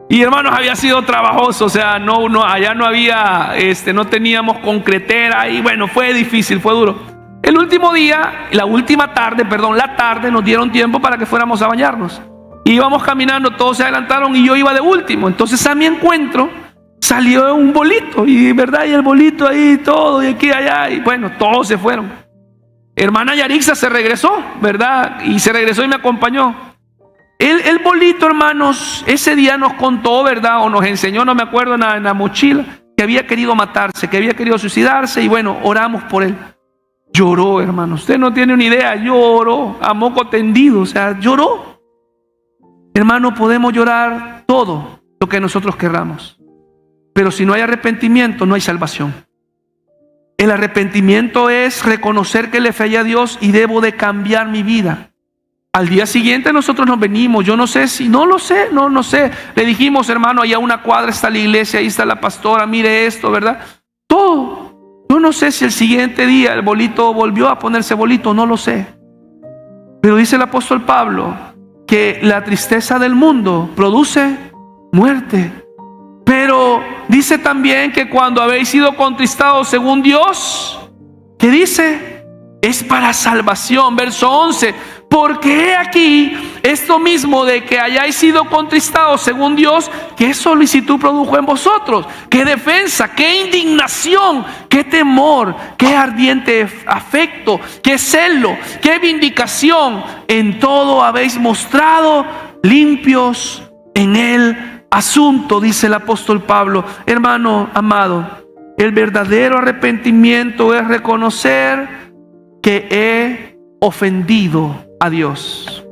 Y hermanos, había sido trabajoso, o sea, allá no había, no teníamos concretera, y bueno, fue difícil, fue duro. El último día, la tarde, nos dieron tiempo para que fuéramos a bañarnos. Íbamos caminando, todos se adelantaron y yo iba de último. Entonces a mi encuentro salió un bolito, y verdad, y el bolito ahí todo, y aquí, allá, y bueno, todos se fueron. Hermana Yarixa se regresó, ¿verdad? Y se regresó y me acompañó. El bolito, hermanos, ese día nos contó, ¿verdad? O nos enseñó, no me acuerdo, en la mochila, que había querido matarse, que había querido suicidarse, y bueno, oramos por él. Lloró, hermano, usted no tiene una idea, lloró a moco tendido, o sea, lloró. Hermano, podemos llorar todo lo que nosotros querramos, pero si no hay arrepentimiento, no hay salvación. El arrepentimiento es reconocer que le fallé a Dios y debo de cambiar mi vida. Al día siguiente nosotros nos venimos, yo no sé si, no sé. Le dijimos: hermano, allá a una cuadra está la iglesia, ahí está la pastora, mire esto, ¿verdad? Todo. Yo no sé si el siguiente día el bolito volvió a ponerse bolito, no lo sé. Pero dice el apóstol Pablo que la tristeza del mundo produce muerte. Pero dice también que cuando habéis sido contristados según Dios, ¿qué dice? Es para salvación. Verso 11: porque he aquí esto mismo de que hayáis sido contristados según Dios, qué solicitud produjo en vosotros, qué defensa, qué indignación, qué temor, qué ardiente afecto, qué celo, qué vindicación. En todo habéis mostrado limpios en el asunto, dice el apóstol Pablo. Hermano amado, el verdadero arrepentimiento es reconocer que he ofendido a Dios,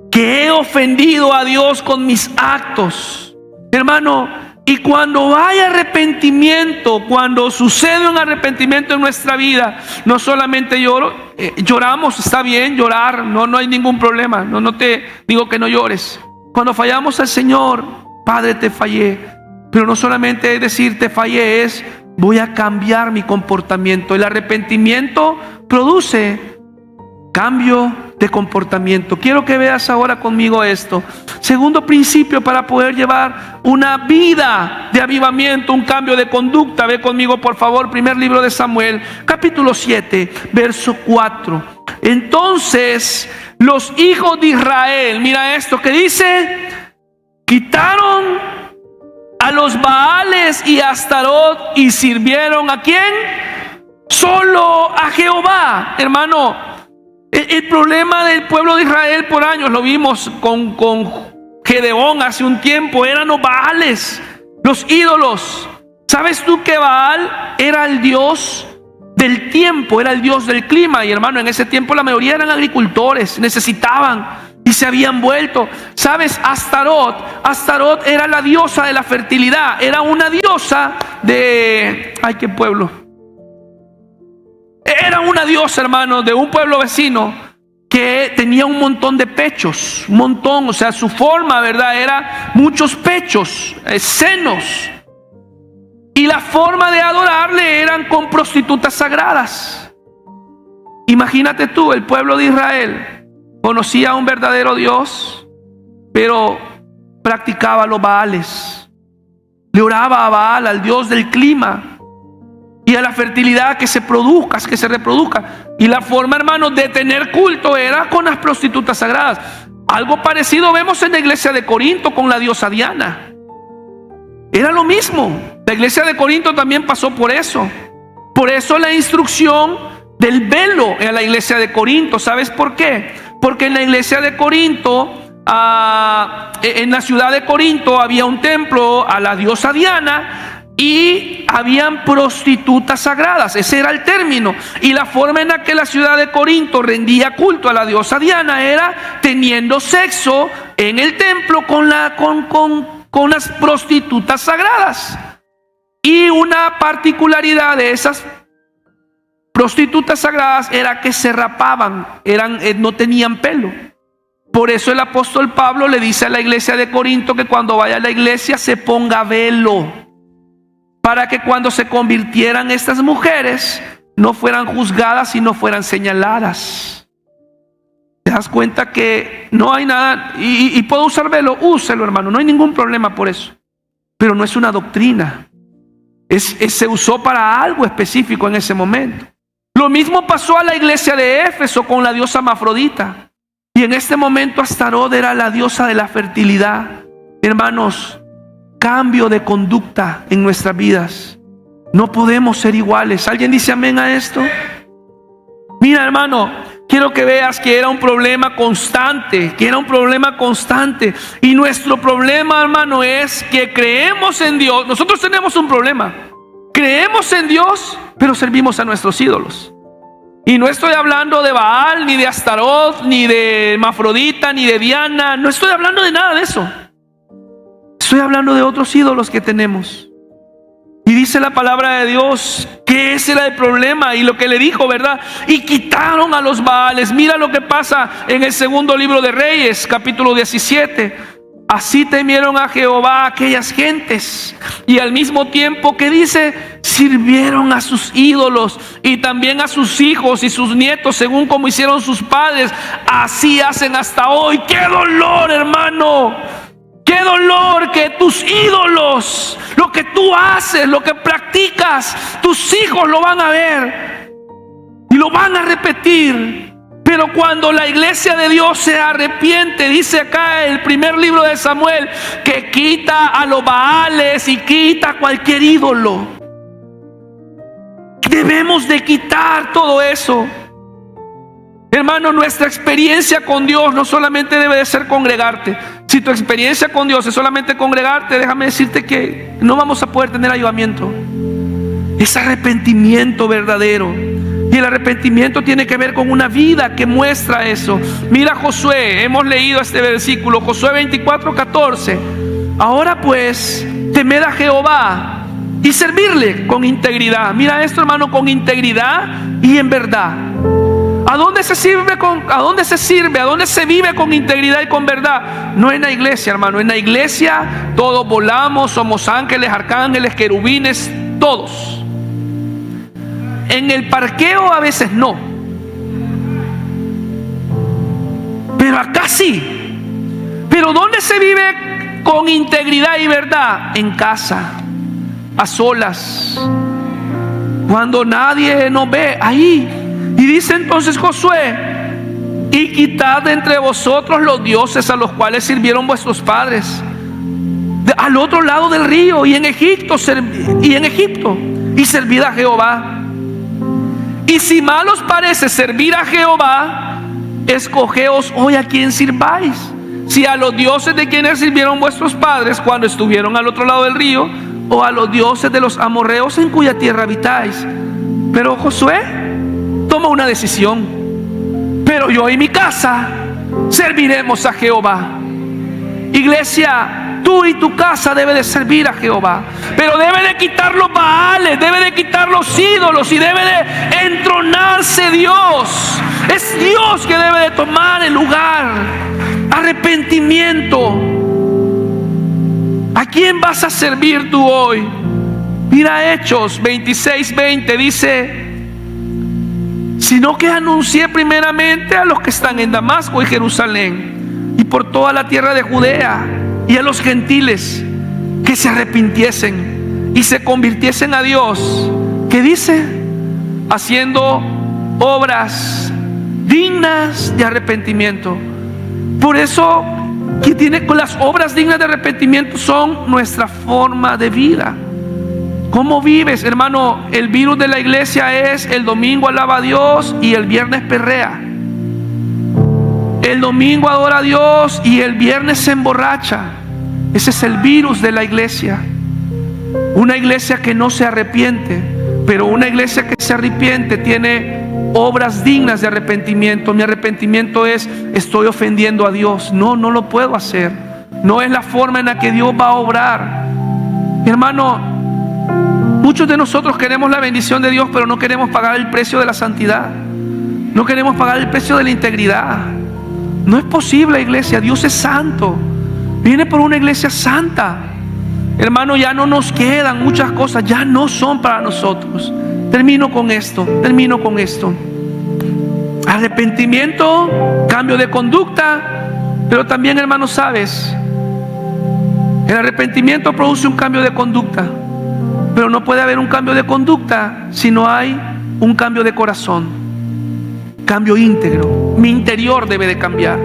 que he ofendido a Dios con mis actos, hermano. Y cuando hay arrepentimiento, cuando sucede un arrepentimiento en nuestra vida, no solamente lloramos, está bien llorar, no hay ningún problema, no te digo que no llores. Cuando fallamos al Señor: Padre, te fallé. Pero no solamente es decir te fallé, es voy a cambiar mi comportamiento. El arrepentimiento produce cambio de comportamiento. Quiero que veas ahora conmigo esto. Segundo principio para poder llevar una vida de avivamiento, un cambio de conducta. Ve conmigo, por favor, primer libro de Samuel, capítulo 7, verso 4. Entonces los hijos de Israel, mira esto que dice: quitaron a los Baales y a Astarot y sirvieron ¿a quién? Solo a Jehová. Hermano, el problema del pueblo de Israel por años, lo vimos con Gedeón hace un tiempo, eran los Baales, los ídolos. ¿Sabes tú que Baal era el dios del tiempo, era el dios del clima? Y hermano, en ese tiempo la mayoría eran agricultores, necesitaban y se habían vuelto. ¿Sabes? Astarot era la diosa de la fertilidad, era una diosa de... ¡ay, qué pueblo! Era una diosa, hermano, de un pueblo vecino que tenía un montón de pechos, un montón, o sea, su forma, ¿verdad? Era muchos pechos, senos. Y la forma de adorarle eran con prostitutas sagradas. Imagínate tú, el pueblo de Israel conocía a un verdadero Dios, pero practicaba los Baales. Le oraba a Baal, al Dios del clima, y a la fertilidad, que se produzca, que se reproduzca. Y la forma, hermanos, de tener culto era con las prostitutas sagradas. Algo parecido vemos en la iglesia de Corinto con la diosa Diana. Era lo mismo. La iglesia de Corinto también pasó por eso. Por eso la instrucción del velo en la iglesia de Corinto. ¿Sabes por qué? Porque en la iglesia de Corinto, en la ciudad de Corinto, había un templo a la diosa Diana y habían prostitutas sagradas. Ese era el término. Y la forma en la que la ciudad de Corinto rendía culto a la diosa Diana era teniendo sexo en el templo con las prostitutas sagradas. Y una particularidad de esas prostitutas sagradas era que se rapaban, no tenían pelo. Por eso el apóstol Pablo le dice a la iglesia de Corinto que cuando vaya a la iglesia se ponga velo, para que cuando se convirtieran estas mujeres no fueran juzgadas y no fueran señaladas. ¿Te das cuenta que no hay nada? Y puedo usar velo, úselo, hermano, no hay ningún problema por eso. Pero no es una doctrina. Se usó para algo específico en ese momento. Lo mismo pasó a la iglesia de Éfeso con la diosa Mafrodita. Y en este momento Astarot era la diosa de la fertilidad. Hermanos, cambio de conducta en nuestras vidas. No podemos ser iguales. ¿Alguien dice amén a esto? Mira, hermano, quiero que veas que era un problema constante, Y nuestro problema, hermano, es que creemos en Dios. Nosotros tenemos un problema. Creemos en Dios, pero servimos a nuestros ídolos. Y no estoy hablando de Baal, ni de Astarot, ni de Mafrodita, ni de Diana. No estoy hablando de nada de eso. Estoy hablando de otros ídolos que tenemos. Y dice la palabra de Dios que ese era el problema y lo que le dijo, ¿verdad? Y quitaron a los Baales. Mira lo que pasa en el segundo libro de Reyes, capítulo 17. Así temieron a Jehová aquellas gentes, y al mismo tiempo que dice, sirvieron a sus ídolos y también a sus hijos y sus nietos, según como hicieron sus padres. Así hacen hasta hoy. ¡Qué dolor, hermano! ¡Qué dolor que tus ídolos, lo que tú haces, lo que practicas, tus hijos lo van a ver y lo van a repetir! Pero cuando la iglesia de Dios se arrepiente, dice acá el primer libro de Samuel, que quita a los Baales y quita cualquier ídolo. Debemos de quitar todo eso. Hermano, nuestra experiencia con Dios no solamente debe de ser congregarte. Si tu experiencia con Dios es solamente congregarte, déjame decirte que no vamos a poder tener avivamiento. Es arrepentimiento verdadero. Y el arrepentimiento tiene que ver con una vida que muestra eso. Mira Josué, hemos leído este versículo, Josué 24:14. Ahora pues, temed a Jehová y servirle con integridad. Mira esto, hermano, con integridad y en verdad. ¿A dónde se sirve? ¿A dónde se vive con integridad y con verdad? No en la iglesia, hermano. En la iglesia todos volamos, somos ángeles, arcángeles, querubines, todos. En el parqueo a veces no, pero acá sí. Pero ¿dónde se vive con integridad y verdad? En casa, a solas, cuando nadie nos ve, ahí. Y dice entonces Josué: y quitad de entre vosotros los dioses a los cuales sirvieron vuestros padres al otro lado del río y en Egipto, y servid a Jehová. Y si mal os parece servir a Jehová, escogeos hoy a quién sirváis, si a los dioses de quienes sirvieron vuestros padres cuando estuvieron al otro lado del río, o a los dioses de los amorreos en cuya tierra habitáis. Pero Josué toma una decisión: pero yo y mi casa serviremos a Jehová. Iglesia, tú y tu casa debe de servir a Jehová, pero debe de quitar los Baales, debe de quitar los ídolos y debe de entronarse Dios. Es Dios que debe de tomar el lugar. Arrepentimiento. ¿A quién vas a servir tú hoy? Mira Hechos 26:20, dice: sino que anuncié primeramente a los que están en Damasco y Jerusalén y por toda la tierra de Judea, y a los gentiles que se arrepintiesen y se convirtiesen a Dios. ¿Qué dice? Haciendo obras dignas de arrepentimiento. Por eso que tiene con las obras dignas de arrepentimiento son nuestra forma de vida. ¿Cómo vives, hermano? El virus de la iglesia es: el domingo alaba a Dios y el viernes perrea. El domingo adora a Dios y el viernes se emborracha. Ese es el virus de la iglesia. Una iglesia que no se arrepiente, pero una iglesia que se arrepiente tiene obras dignas de arrepentimiento. Mi arrepentimiento es: estoy ofendiendo a Dios. No lo puedo hacer. No es la forma en la que Dios va a obrar. Hermano, muchos de nosotros queremos la bendición de Dios, pero no queremos pagar el precio de la santidad. No queremos pagar el precio de la integridad. No es posible, iglesia. Dios es santo. Viene por una iglesia santa. Hermano, ya no nos quedan muchas cosas. Ya no son para nosotros. Termino con esto. Arrepentimiento, cambio de conducta. Pero también, hermano, sabes, el arrepentimiento produce un cambio de conducta. Pero no puede haber un cambio de conducta si no hay un cambio de corazón. Cambio íntegro. Mi interior debe de cambiar.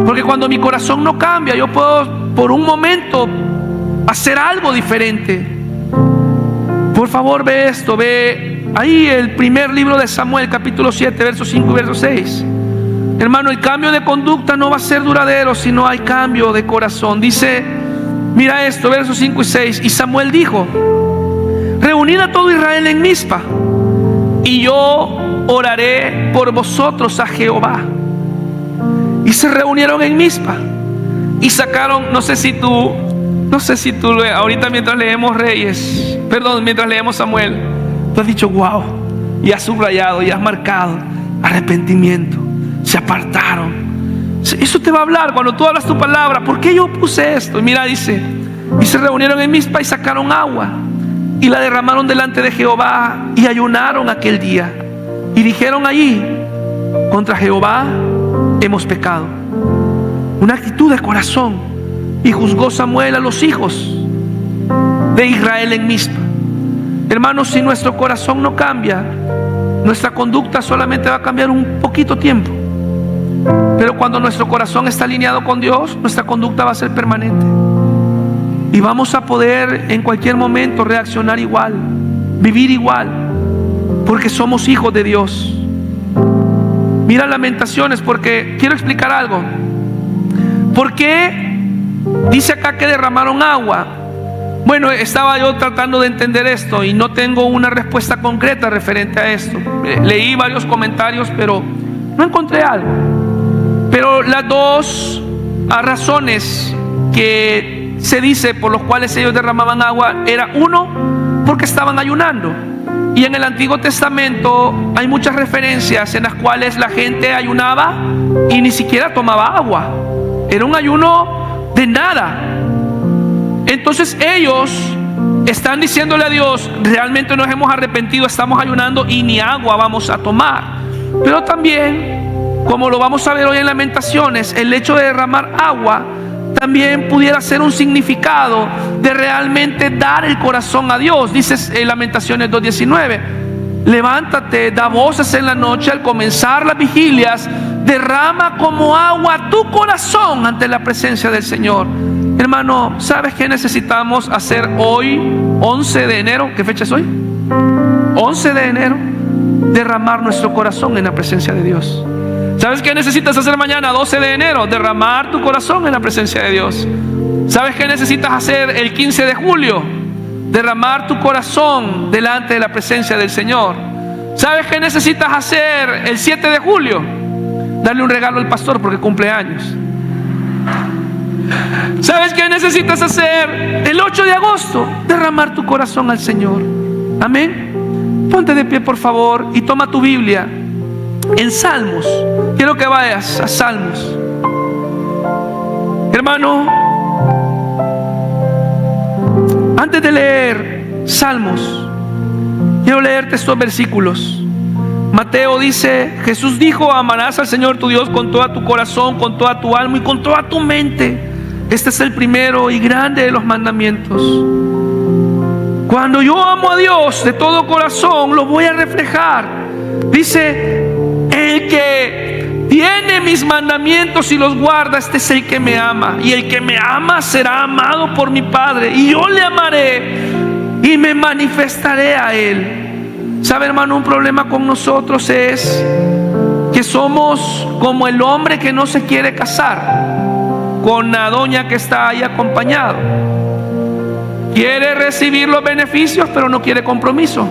Porque cuando mi corazón no cambia, yo puedo por un momento hacer algo diferente. Por favor, ve esto. Ve ahí el primer libro de Samuel, capítulo 7, versos 5 y verso 6. Hermano, el cambio de conducta no va a ser duradero si no hay cambio de corazón. Dice, mira esto, versos 5 y 6. Y Samuel dijo: reunid a todo Israel en Mizpa, y yo oraré por vosotros a Jehová. Y se reunieron en Mizpa y sacaron, no sé si tú ahorita mientras leemos mientras leemos Samuel, tú has dicho wow, y has subrayado y has marcado arrepentimiento. Se apartaron. Eso te va a hablar cuando tú hablas tu palabra. ¿Por qué yo puse esto? Y mira, dice: y se reunieron en Mizpa y sacaron agua y la derramaron delante de Jehová y ayunaron aquel día. Y dijeron allí: contra Jehová hemos pecado. Una actitud de corazón. Y juzgó Samuel a los hijos de Israel en Mizpa. Hermanos, si nuestro corazón no cambia, nuestra conducta solamente va a cambiar un poquito tiempo. Pero cuando nuestro corazón está alineado con Dios, nuestra conducta va a ser permanente. Y vamos a poder en cualquier momento reaccionar igual, vivir igual, porque somos hijos de Dios. Mira Lamentaciones, porque quiero explicar algo. ¿Por qué dice acá que derramaron agua? Bueno, estaba yo tratando de entender esto y no tengo una respuesta concreta referente a esto. Leí varios comentarios, pero no encontré algo. Pero las dos razones que se dice por los cuales ellos derramaban agua era: uno, porque estaban ayunando. Y en el Antiguo Testamento hay muchas referencias en las cuales la gente ayunaba y ni siquiera tomaba agua. Era un ayuno de nada. Entonces ellos están diciéndole a Dios: realmente nos hemos arrepentido, estamos ayunando y ni agua vamos a tomar. Pero también, como lo vamos a ver hoy en Lamentaciones, el hecho de derramar agua también pudiera ser un significado de realmente dar el corazón a Dios. Dice en Lamentaciones 2:19: levántate, da voces en la noche, al comenzar las vigilias, derrama como agua tu corazón ante la presencia del Señor. Hermano, ¿sabes qué necesitamos hacer hoy, 11 de enero? ¿Qué fecha es hoy? 11 de enero. Derramar nuestro corazón en la presencia de Dios. ¿Sabes qué necesitas hacer mañana, 12 de enero? Derramar tu corazón en la presencia de Dios. ¿Sabes qué necesitas hacer el 15 de julio? Derramar tu corazón delante de la presencia del Señor. ¿Sabes qué necesitas hacer el 7 de julio? Darle un regalo al pastor porque cumple años. ¿Sabes qué necesitas hacer el 8 de agosto? Derramar tu corazón al Señor. Amén. Ponte de pie, por favor, y toma tu Biblia en Salmos. Quiero que vayas a Salmos. Hermano, antes de leer Salmos, quiero leerte estos versículos. Mateo dice: Jesús dijo: amarás al Señor tu Dios con todo tu corazón, con toda tu alma y con toda tu mente. Este es el primero y grande de los mandamientos. Cuando yo amo a Dios de todo corazón, lo voy a reflejar. Dice: el que tiene mis mandamientos y los guarda, este es el que me ama. Y el que me ama será amado por mi Padre, y yo le amaré y me manifestaré a él. ¿Sabe, hermano? Un problema con nosotros es que somos como el hombre que no se quiere casar con la doña que está ahí acompañado. Quiere recibir los beneficios, pero no quiere compromiso.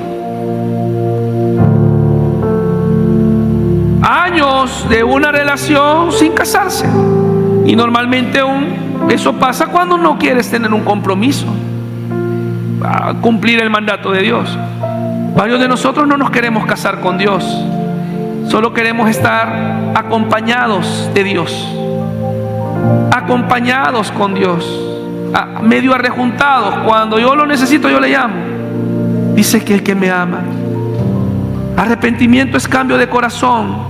Años de una relación sin casarse. Y normalmente eso pasa cuando no quieres tener un compromiso a cumplir el mandato de Dios. Varios de nosotros no nos queremos casar con Dios, solo queremos estar acompañados de Dios, acompañados con Dios, medio arrejuntados. Cuando yo lo necesito, yo le llamo. Dice que el que me ama. Arrepentimiento es cambio de corazón,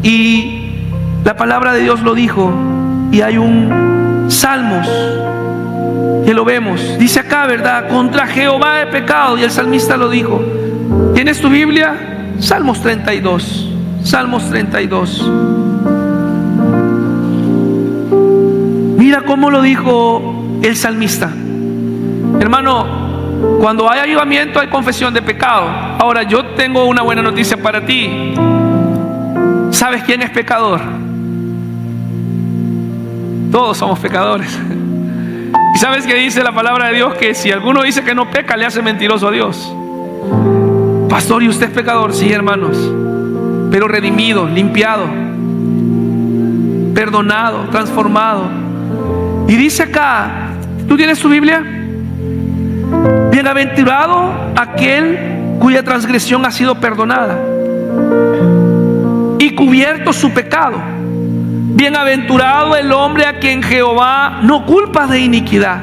y la palabra de Dios lo dijo. Y hay un Salmos que lo vemos, dice acá, ¿verdad? Contra Jehová he pecado, y el salmista lo dijo. ¿Tienes tu Biblia? Salmos 32. Salmos 32. Mira cómo lo dijo el salmista. Hermano, cuando hay avivamiento hay confesión de pecado. Ahora, yo tengo una buena noticia para ti. ¿Sabes quién es pecador? Todos somos pecadores. ¿Y sabes qué dice la palabra de Dios? Que si alguno dice que no peca, le hace mentiroso a Dios. Pastor, ¿y usted es pecador? Sí, hermanos, pero redimido, limpiado, perdonado, transformado. Y dice acá, ¿tú tienes tu Biblia? Bienaventurado aquel cuya transgresión ha sido perdonada y cubierto su pecado. Bienaventurado el hombre a quien Jehová no culpa de iniquidad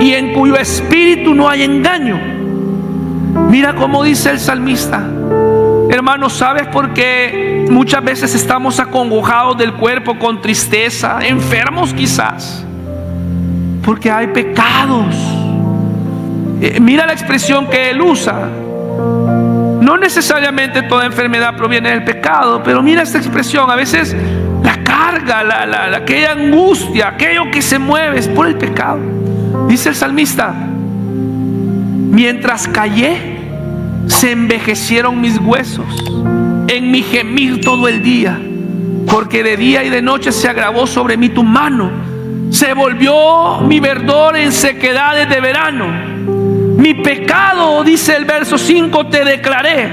y en cuyo espíritu no hay engaño. Mira cómo dice el salmista. Hermanos, ¿sabes por qué muchas veces estamos acongojados del cuerpo, con tristeza, enfermos quizás? Porque hay pecados. Mira la expresión que él usa. No necesariamente toda enfermedad proviene del pecado, pero mira esta expresión. A veces la carga, aquella angustia, aquello que se mueve es por el pecado. Dice el salmista: mientras callé, se envejecieron mis huesos en mi gemir todo el día, porque de día y de noche se agravó sobre mí tu mano. Se volvió mi verdor en sequedades de verano. Mi pecado, dice el verso 5, te declaré,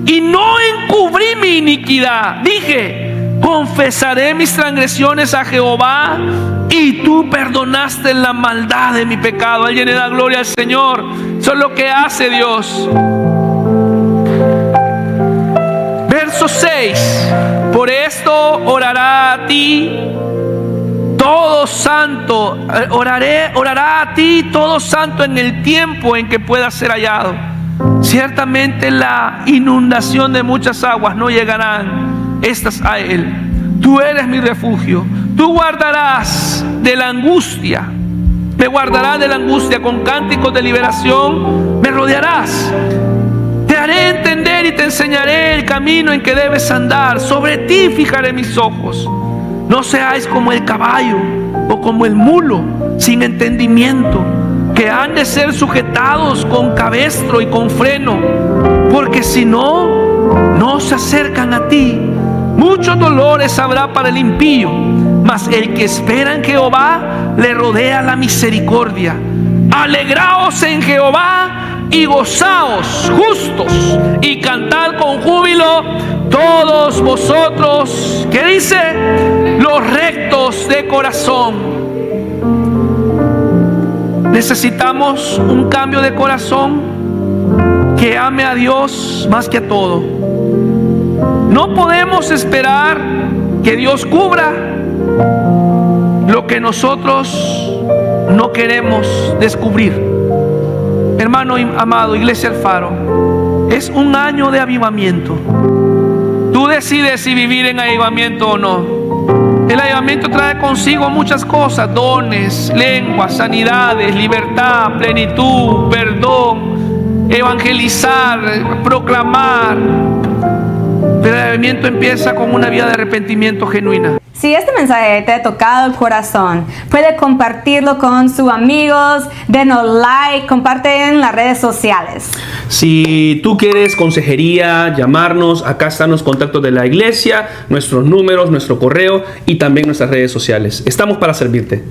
y no encubrí mi iniquidad. Dije: confesaré mis transgresiones a Jehová, y tú perdonaste la maldad de mi pecado. Alguien le da gloria al Señor. Eso es lo que hace Dios. Verso 6: por esto orará a ti todo santo, orará a ti todo santo en el tiempo en que pueda ser hallado. Ciertamente la inundación de muchas aguas no llegarán estas a él. Tú eres mi refugio. Tú guardarás de la angustia. Me guardarás de la angustia. Con cánticos de liberación me rodearás. Te haré entender y te enseñaré el camino en que debes andar. Sobre ti fijaré mis ojos. No seáis como el caballo o como el mulo sin entendimiento, que han de ser sujetados con cabestro y con freno, porque si no, no se acercan a ti. Muchos dolores habrá para el impío, mas el que espera en Jehová le rodea la misericordia. Alegraos en Jehová y gozaos justos, y cantad con júbilo todos vosotros, ¿qué dice? Los rectos de corazón. Necesitamos un cambio de corazón que ame a Dios más que a todo. No podemos esperar que Dios cubra lo que nosotros no queremos descubrir. Hermano amado, Iglesia El Faro, es un año de avivamiento. Tú decides si vivir en avivamiento o no. El avivamiento trae consigo muchas cosas: dones, lenguas, sanidades, libertad, plenitud, perdón, evangelizar, proclamar. Pero el avivamiento empieza con una vida de arrepentimiento genuina. Si este mensaje te ha tocado el corazón, puede compartirlo con sus amigos, denos like, comparte en las redes sociales. Si tú quieres consejería, llamarnos, acá están los contactos de la iglesia, nuestros números, nuestro correo y también nuestras redes sociales. Estamos para servirte.